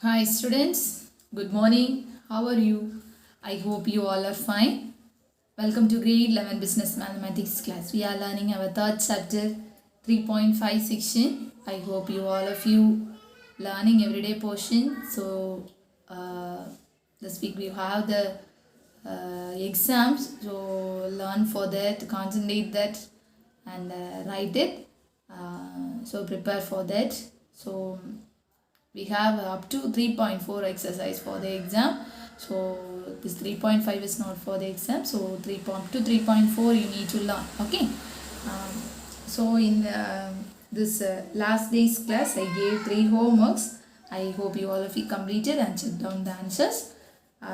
Hi students, good morning. How are you? I hope you all are fine. Welcome to grade 11 business mathematics class. We are learning our third chapter 3.5 section. I hope you all of you learning everyday portion. So this week we have the exams. So learn for that, concentrate that and write it. So prepare for that. So we have up to 3.4 exercise for the exam. So this 3.5 is not for the exam. So 3 to 3.4 you need to learn. Okay. Um, so in this last day's class I gave 3 homeworks. I hope you all of you completed and checked down the answers.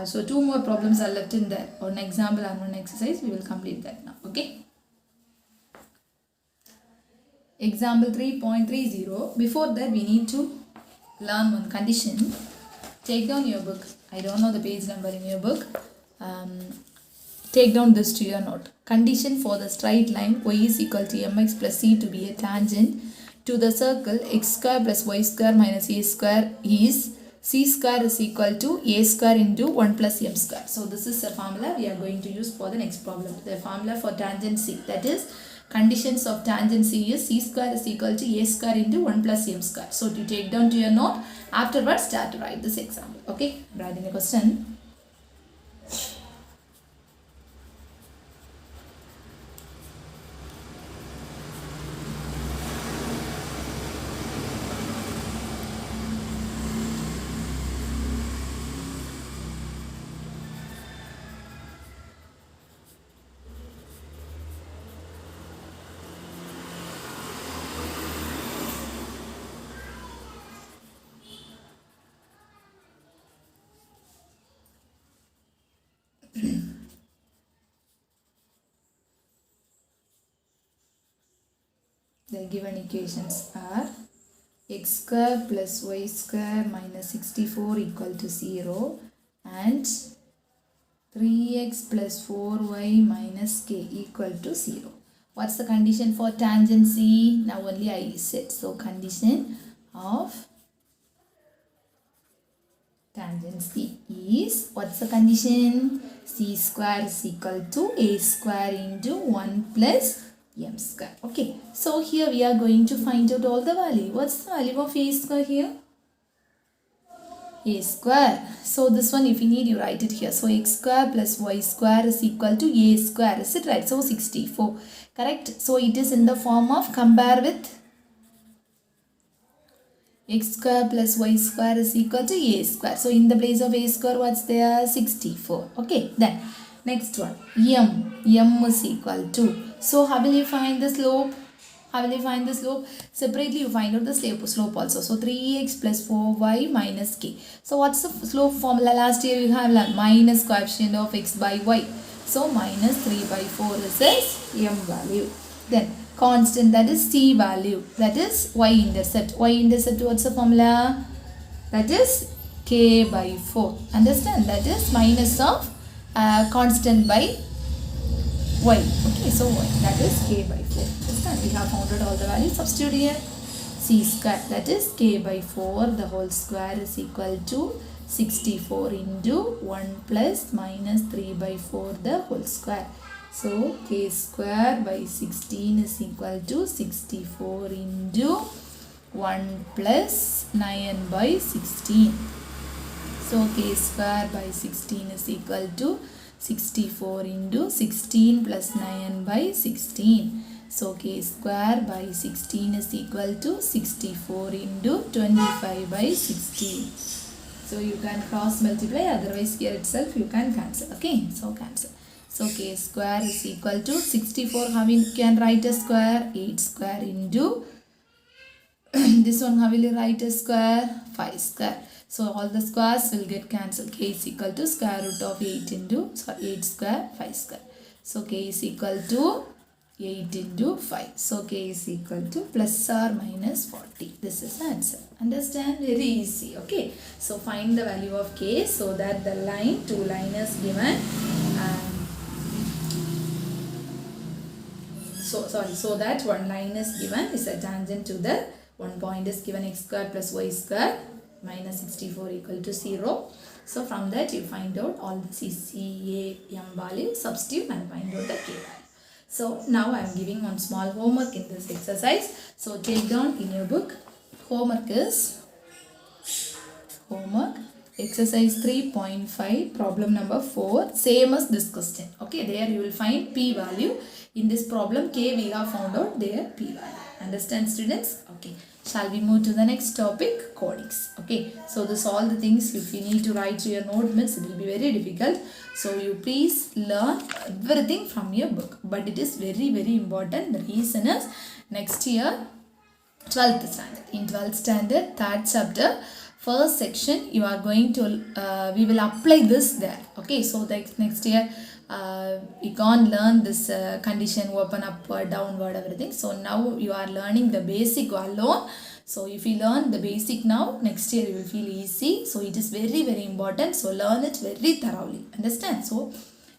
So 2 more problems are left in there. One example and one exercise. We will complete that now. Okay. Example 3.30. Before that we need to learn one condition. Take down your book. I don't know the page number in your book. Take down this to your note. Condition for the straight line y is equal to mx plus c to be a tangent to the circle x square plus y square minus a square is c square is equal to a square into 1 plus m square. So this is a formula we are going to use for the next problem. The formula for tangent c, that is conditions of tangent c is c square is equal to a square into 1 plus m square. So to take down to your note, afterwards start to write this example. Okay, writing the question. The given equations are x square plus y square minus 64 equal to 0 and 3x plus 4y minus k equal to 0. What's the condition for tangent c? Now only I said. So condition of tangent c is, what's the condition? C square is equal to a square into 1 plus m square. Okay, so here we are going to find out all the value. What's the value of a square here? A square. So this one, if you need, you write it here. So x square plus y square is equal to a square. Is it right? So 64. Correct? So it is in the form of compare with x square plus y square is equal to a square. So in the place of a square, what's there? 64. Okay, then next one, m is equal to. So how will you find the slope? How will you find the slope? Separately you find out the slope also. So 3x plus 4y minus k. So what's the slope formula? Last year you have learned minus coefficient of x by y. So minus 3 by 4 is its m value. Then constant, that is t value, that is y-intercept. Y-intercept, what's the formula? That is k by 4. Understand? That is minus of constant by y. Okay, so y, that is k by 4. Understand? We have found out all the values. Substitute here. C square, that is k by 4 the whole square is equal to 64 into 1 plus minus 3 by 4 the whole square. So k square by 16 is equal to 64 into 1 plus 9 by 16. So k square by 16 is equal to 64 into 16 plus 9 by 16. So k square by 16 is equal to 64 into 25 by 16. So you can cross multiply, otherwise here itself you can cancel. Okay, so cancel. So k square is equal to 64. How we can write a square? 8 square into this one, how will you write a square? 5 square. So all the squares will get cancelled. K is equal to square root of 8 into 8 square, 5 square. So k is equal to 8 into 5. So k is equal to plus or minus 40. This is the answer. Understand? Very easy. Okay. So find the value of k so that the line, two line is given. So that one line is given is a tangent to the one point is given x square plus y square minus 64 equal to 0. So from that you find out all the C, A, M value, substitute and find out the K value. So now I am giving one small homework in this exercise. So take down in your book. Homework is exercise 3.5 problem number 4, same as this question. Okay, there you will find P value. In this problem K we have found out their P value. Understand, students? Okay. Shall we move to the next topic? Conics. Okay. So this all the things if you need to write to your notes, it will be very difficult. So you please learn everything from your book. But it is very important. The reason is next year 12th standard. In 12th standard, 3rd chapter, first section, you are going to, we will apply this there. Okay. So the next year, you can't learn this condition, open, upward, downward, everything. So now you are learning the basic alone. So if you learn the basic now, next year you will feel easy. So it is very important. So learn it very thoroughly. Understand? So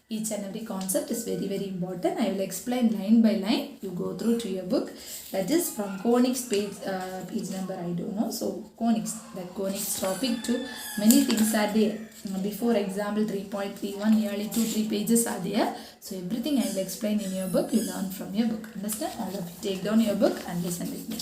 each and every concept is very important. I will explain line by line. You go through to your book. That is from conics page number I don't know. So conics, that conics topic too. Many things are there. Before example 3.31, nearly 2-3 pages are there. So everything I will explain in your book. You learn from your book. Understand? All of you take down your book and listen with me.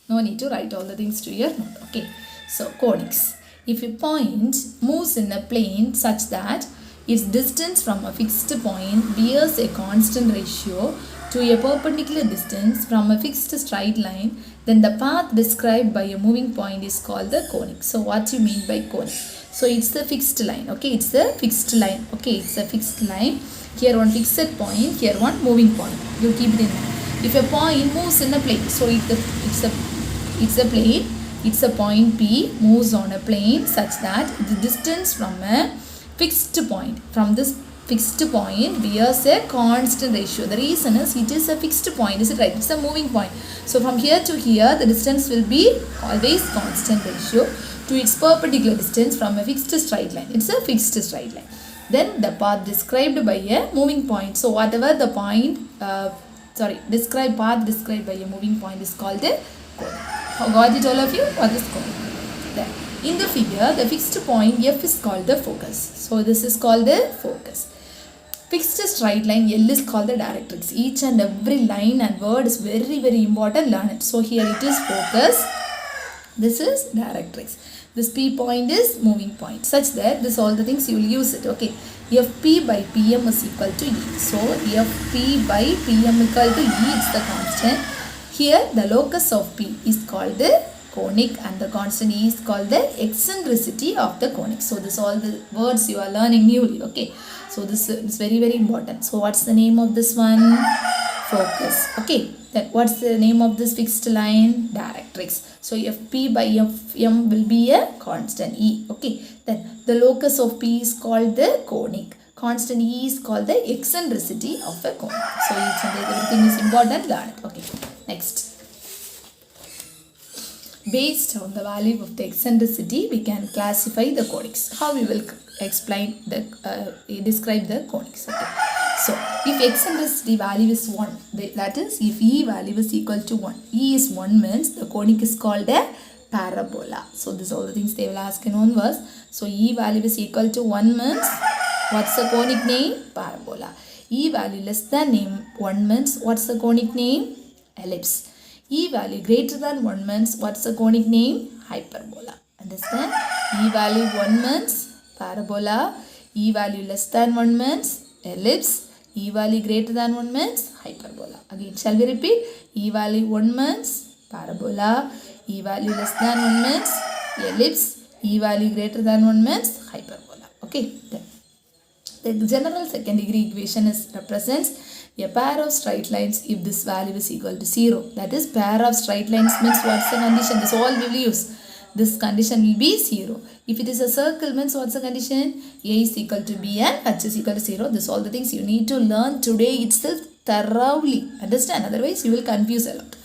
No need to write all the things to your note. Okay. So conics. If a point moves in a plane such that its distance from a fixed point bears a constant ratio to a perpendicular distance from a fixed straight line, then the path described by a moving point is called the conic. So what you mean by conic? So it's the fixed line. Okay, it's the fixed line. Okay, it's a fixed line. Here one fixed point, here one moving point. You keep it in mind. If a point moves in a plane, so it's a plane. It's a point P moves on a plane such that the distance from a fixed point, from this fixed point bears a constant ratio. The reason is it is a fixed point, is it right? It's a moving point. So from here to here the distance will be always constant ratio to its perpendicular distance from a fixed straight line. It's a fixed straight line. Then the path described by a moving point. So whatever the point, path described by a moving point is called a conic. Got it all of you? What is conic? Then in the figure, the fixed point F is called the focus. So this is called the focus. Fixed straight line L is called the directrix. Each and every line and word is very important. Learn it. So here it is focus. This is directrix. This P point is moving point. Such that this all the things you will use it. Okay. Fp by Pm is equal to E. So Fp by Pm equal to E is the constant. Here the locus of P is called the conic and the constant E is called the eccentricity of the conic. So this all the words you are learning newly. Okay. So this is very important. So what's the name of this one? Focus. Okay. Then what's the name of this fixed line? Directrix. So Fp by Fm will be a constant E. Okay. Then the locus of P is called the conic. Constant E is called the eccentricity of a conic. So each and everything is important. Learn it. Okay. Next. Based on the value of the eccentricity, we can classify the conics. How we will explain the describe the conics. Okay. So if eccentricity value is 1, that is if E value is equal to 1, E is 1 means the conic is called a parabola. So this all the things they will ask in one verse. So E value is equal to 1 means what's the conic name? Parabola. E value less than 1 means what's the conic name? Ellipse. E value greater than 1 means what's the conic name? Hyperbola. Understand? E value 1 means parabola. E value less than 1 means ellipse. E value greater than 1 means hyperbola. Again, shall we repeat? E value 1 means parabola. E value less than 1 means ellipse. E value greater than 1 means hyperbola. Okay. Then the general second degree equation represents a pair of straight lines if this value is equal to 0. That is, pair of straight lines means what's the condition? This all we will use. This condition will be 0. If it is a circle means what's the condition? A is equal to B and H is equal to 0. This all the things you need to learn today itself thoroughly. Understand? Otherwise you will confuse a lot.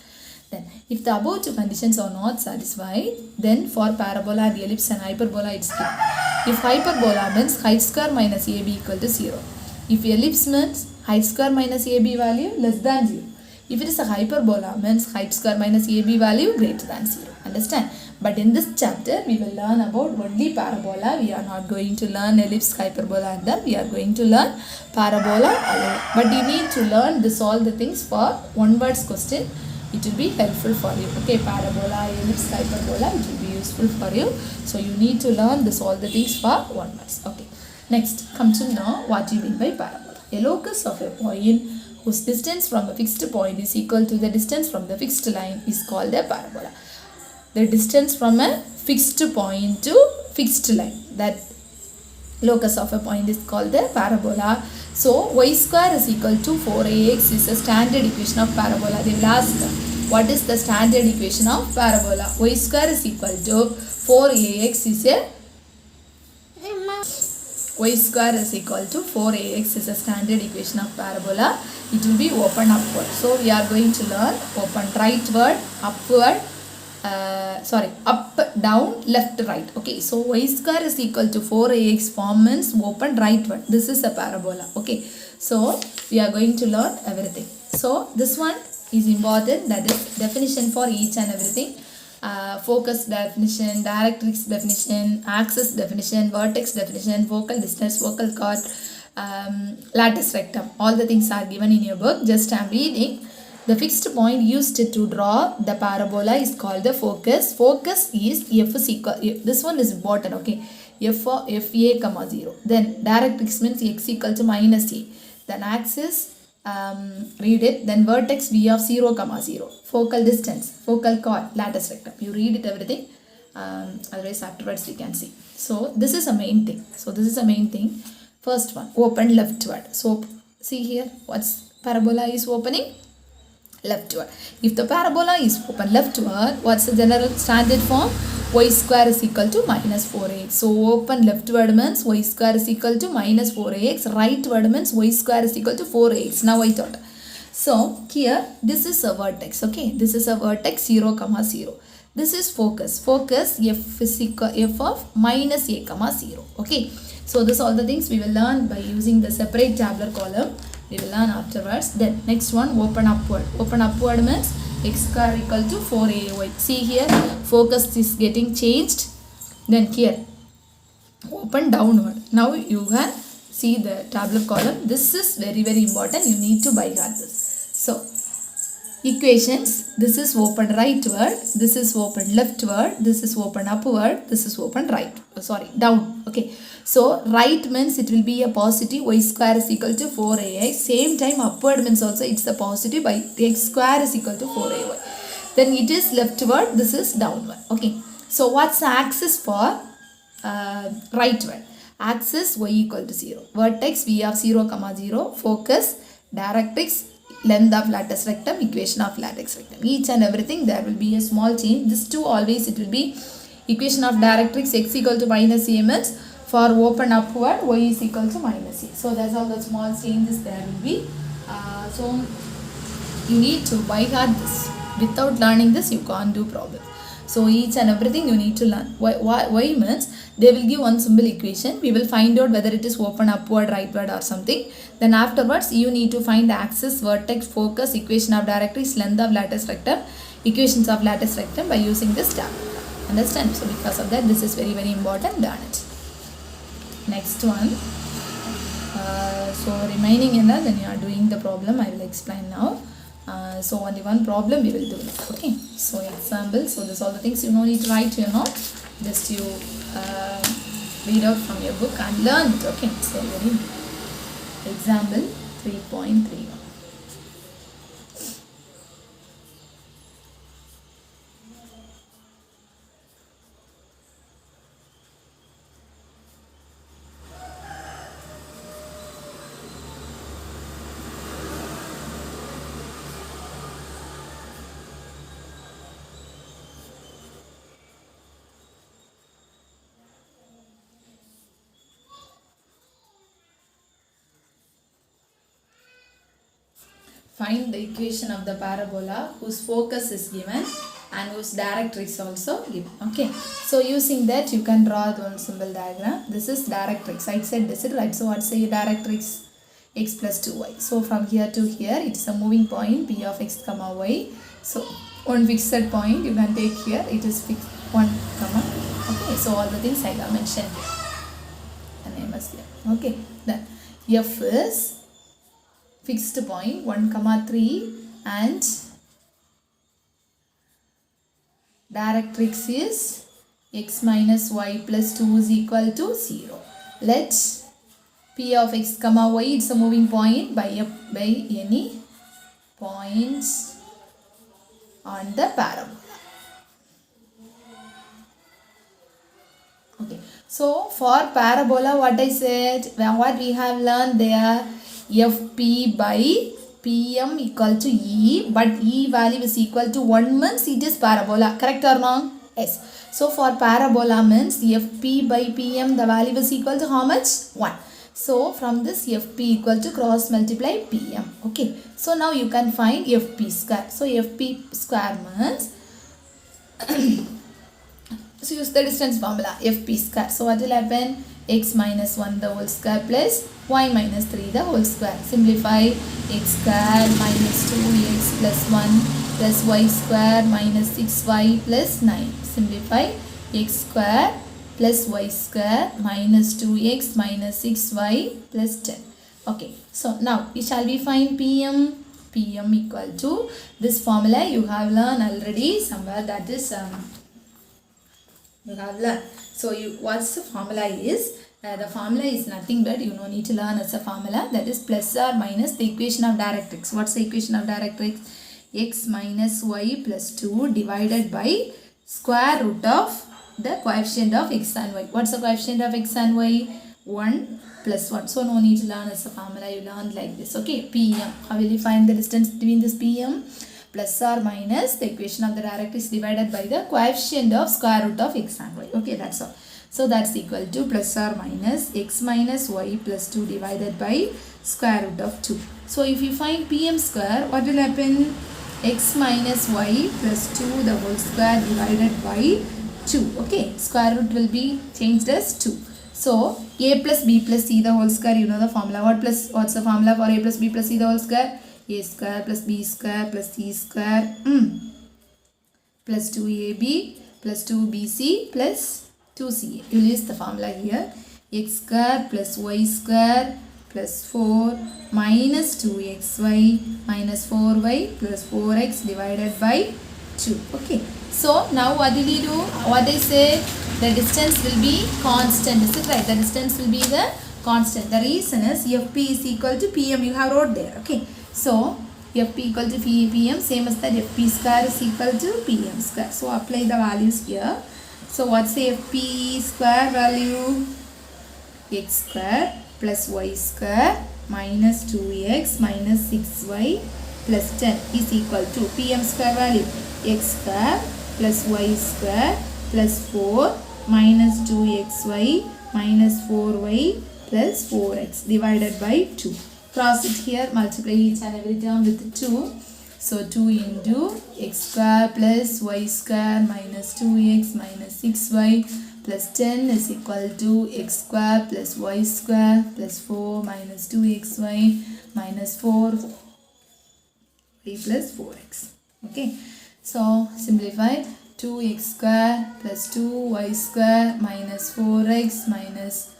Then if the above two conditions are not satisfied, then for parabola and ellipse and hyperbola it's given. If hyperbola means height square minus AB equal to 0. If ellipse means height square minus AB value less than 0. If it is a hyperbola means height square minus AB value greater than 0. Understand? But in this chapter, we will learn about only parabola. We are not going to learn ellipse, hyperbola and then we are going to learn parabola alone. But you need to learn this all the things for one words question. It will be helpful for you. Okay, parabola, ellipse, hyperbola, it will be useful for you. So you need to learn this all the things for one words. Okay. Next, come to know what you mean by parabola. A locus of a point whose distance from a fixed point is equal to the distance from the fixed line is called a parabola. The distance from a fixed point to fixed line, that locus of a point is called the parabola. So y square is equal to 4ax is a standard equation of parabola. They will ask, what is the standard equation of parabola? Y square is equal to 4ax is a y square is equal to 4ax is a standard equation of parabola. It will be open upward. So we are going to learn open rightward, upward, up, down, left, right. Okay, so y square is equal to 4ax form means open rightward. This is a parabola. Okay, so we are going to learn everything. So this one is important, that is definition for each and everything. Focus definition, directrix definition, axis definition, vertex definition, focal distance, focal chord, lattice rectum. All the things are given in your book. Just I am reading. The fixed point used to draw the parabola is called the focus. Focus is f is equal. This one is important. Okay, f a comma 0. Then directrix means x equal to minus a. Then axis. Read it. Then vertex v of 0 comma 0. Focal distance, focal chord, lattice rectum. You read it everything. Otherwise afterwards you can see. So this is a main thing. First one, open leftward. So see here, what's parabola is opening? Leftward. If the parabola is open leftward, what's the general standard form? Y square is equal to minus 4ax. So open leftward means y square is equal to minus 4ax. Rightward means y square is equal to 4ax. Now I thought. So here this is a vertex. Okay, this is a vertex 0 comma 0. This is focus. Focus f is equal f of minus a comma 0. Okay. So this all the things we will learn by using the separate tabular column. We will learn afterwards. Then next one, open upward. Open upward means x square equal to 4ay. See here, focus is getting changed. Then here, open downward. Now you can see the tabular column. This is very important. You need to by heart this. So equations. This is open rightward. This is open leftward. This is open upward. This is open down. Okay. So right means it will be a positive. Y square is equal to 4ax. Same time upward means also it's a positive by x square is equal to 4ay. Then it is leftward. This is downward. Okay. So what's the axis for rightward? Axis y equal to 0. Vertex v of 0 comma 0. Focus, directrix, length of lattice rectum, equation of lattice rectum. Each and everything there will be a small change. This two always it will be equation of directrix x equal to minus a means for open upward y is equal to minus a. So that's all the small changes there will be. So you need to by heart this. Without learning this you can't do problem. So each and everything you need to learn. Y means they will give one simple equation. We will find out whether it is open upward, rightward or something. Then afterwards you need to find the axis, vertex, focus, equation of directrix, length of lattice rectum, equations of lattice rectum by using this tablet. Understand? So because of that this is very important. Learn it. Next one. So remaining in that when you are doing the problem I will explain now. So only one problem we will do now. Okay. So example. So this all the things you no need to write here not. Just you read out from your book and learn it. Okay. So very example 3.31. Find the equation of the parabola whose focus is given and whose directrix also given. Okay. So using that you can draw one symbol diagram. This is directrix. I said this is right. So what's the directrix? X plus 2y. So from here to here it is a moving point p of x comma y. So one fixed point you can take here. It is fixed. 1 comma. Okay, so all the things I have mentioned here. The name is here. Okay, then f is fixed point 1 comma 3 and directrix is x minus y plus 2 is equal to 0. Let p of x comma y, it's a moving point by any points on the parabola. Okay, so for parabola, what I said, what we have learned there, fp by pm equal to e, but e value is equal to 1 means it is parabola, correct or wrong? Yes. So for parabola means fp by pm, the value is equal to how much? 1. So from this fp equal to cross multiply pm. Okay, so now you can find fp square. So fp square means so use the distance formula fp square. So what will happen? X minus 1 the whole square plus y minus 3 the whole square. Simplify x square minus 2x plus 1 plus y square minus 6y plus 9. Simplify x square plus y square minus 2x minus 6y plus 10. Okay, so now shall we find pm? Pm equal to this formula you have learned already somewhere, that is you have learned. So what's the formula is? The formula is nothing but you need to learn as a formula, that is plus or minus the equation of directrix. What's the equation of directrix? X minus y plus 2 divided by square root of the coefficient of x and y. What's the coefficient of x and y? 1 plus 1. So no need to learn as a formula, you learn like this. Okay, pm. How will you find the distance between this pm? Plus or minus the equation of the directrix divided by the coefficient of square root of x and y. Okay, that's all. So that's equal to plus or minus x minus y plus 2 divided by square root of 2. So if you find pm square, what will happen? X minus y plus 2 the whole square divided by 2. Okay, square root will be changed as 2. So a plus b plus c the whole square, you know the formula. What's the formula for a plus b plus c the whole square? A square plus b square plus c square plus 2ab plus 2bc plus 2ca. You will use the formula here. X square plus y square plus 4 minus 2xy minus 4y plus 4x divided by 2. Okay. So now what will you do? What they say? The distance will be constant. Is it right? The distance will be the constant. The reason is fp is equal to pm. You have wrote there. Okay. So fp equal to pm, same as that fp square is equal to pm square. So apply the values here. So what's the fp square value? X square plus y square minus 2x minus 6y plus 10 is equal to pm square value x square plus y square plus 4 minus 2xy minus 4y plus 4x divided by 2. Cross it here, multiply each and every term with 2. So 2 into x square plus y square minus 2x minus 6y plus 10 is equal to x square plus y square plus 4 minus 2xy minus 4y plus 4x. Okay, so simplify 2x square plus 2y square minus 4x minus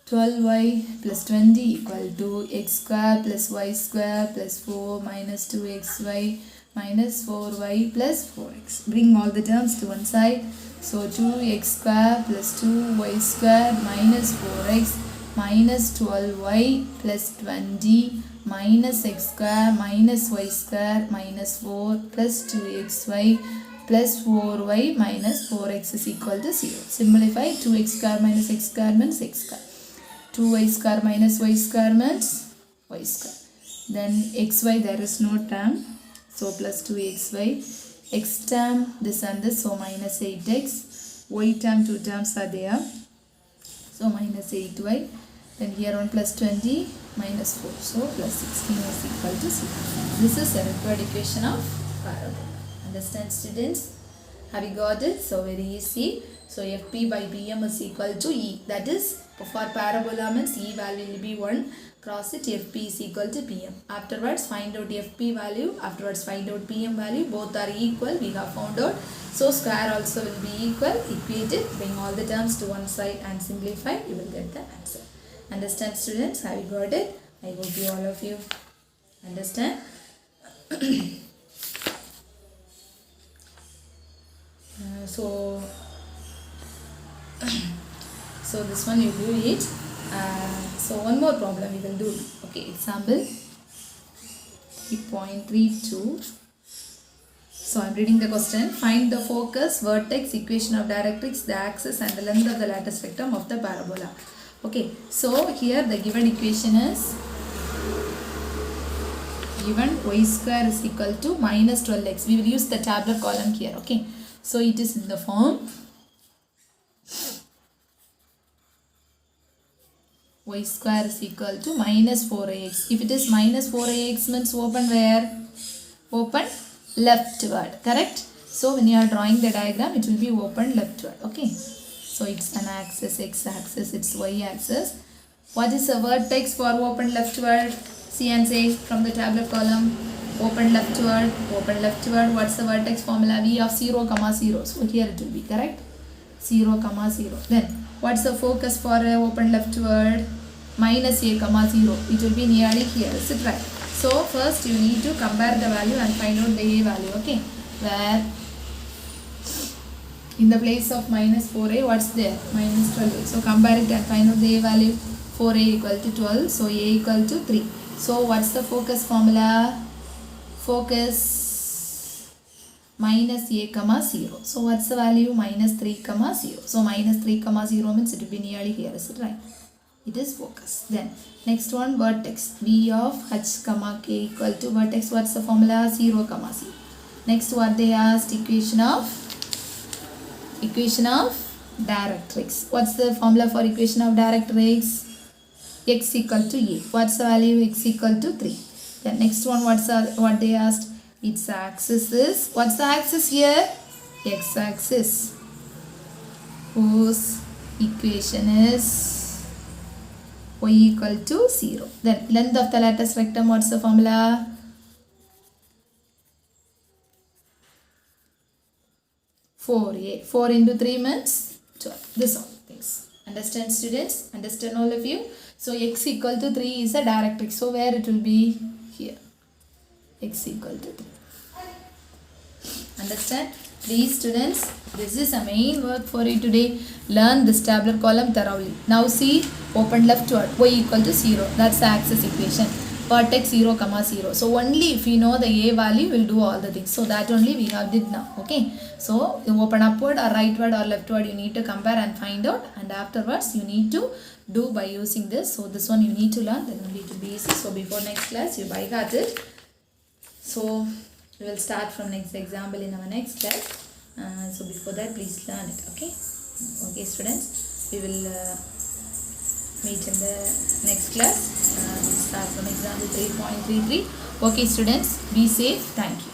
12y plus 20 equal to x square plus y square plus 4 minus 2xy minus 4y plus 4x. Bring all the terms to one side. So 2x square plus 2y square minus 4x minus 12y plus 20 minus x square minus y square minus 4 plus 2xy plus 4y minus 4x is equal to 0. Simplify 2x square minus x square means x square. 2y square minus y square means y square. Then xy there is no term. So plus 2xy. X term this and this. So minus 8x. Y term 2 terms are there. So minus 8y. Then here 1 plus 20 minus 4. So plus 16 is equal to 0. This is a required equation of parabola. Understand students? Have you got it? So very easy. So FP by PM is equal to E. That is, for parabola means E value will be 1. Cross it, FP is equal to PM. Afterwards, find out FP value. Afterwards, find out PM value. Both are equal. We have found out. So square also will be equal. Equate it. Bring all the terms to one side and simplify. You will get the answer. Understand, students? Have you got it? I hope you all of you understand. So this one you do it. So one more problem we will do. Okay, example 3.32. So I am reading the question. Find the focus, vertex, equation of directrix, the axis and the length of the lattice rectum of the parabola. Okay, so here the given equation is given y square is equal to minus 12x. We will use the tabular column here. Okay, so it is in the form y square is equal to minus 4ax. If it is minus 4ax means open where? Open leftward, correct? So when you are drawing the diagram, it will be open leftward. Okay, so it's an axis, x-axis, it's y-axis. What is a vertex for open leftward? See and say from the tabular column. Open leftward, open leftward. What's the vertex formula? V of 0, 0. So here it will be correct. 0, 0. Then what's the focus for open leftward? Minus a, 0. It will be nearly here. Is it right? So first you need to compare the value and find out the a value. Okay, where in the place of minus 4a, what's there? Minus 12a. So compare it and find out the a value. 4a equal to 12. So a equal to 3. So what's the focus formula? Focus minus a, 0. So what's the value? Minus 3, 0. So minus 3, 0 means it will be nearly here. Is it right? It is focus. Then next one, vertex. V of h, k equal to vertex. What's the formula? 0, 0. Next what they asked? Equation of directrix. What's the formula for equation of directrix? X equal to a. What's the value? X equal to 3. Then next one, what they asked? Its axis is, what's the axis here? X axis, whose equation is y equal to 0. Then length of the lattice rectum, what's the formula? Four into 3 means 12. This all things. Understand, students? Understand all of you? So x equal to 3 is a directrix. So where it will be? Here. X equal to 3. Understand? Please, students, this is a main work for you today. Learn this tabular column thoroughly. Now see, open leftward, y equal to 0. That's the axis equation. Vertex 0, 0. So only if you know the a value, will do all the things. So that only we have did now. Okay. So you open upward or rightward or leftward, you need to compare and find out. And afterwards, you need to do by using this. So this one you need to learn. Then only to be easy. So before next class, you by heart it. So we will start from next example in our next class. So before that, please learn it. Okay. Okay, students. We will meet in the next class. We'll start from example 3.33. Okay, students. Be safe. Thank you.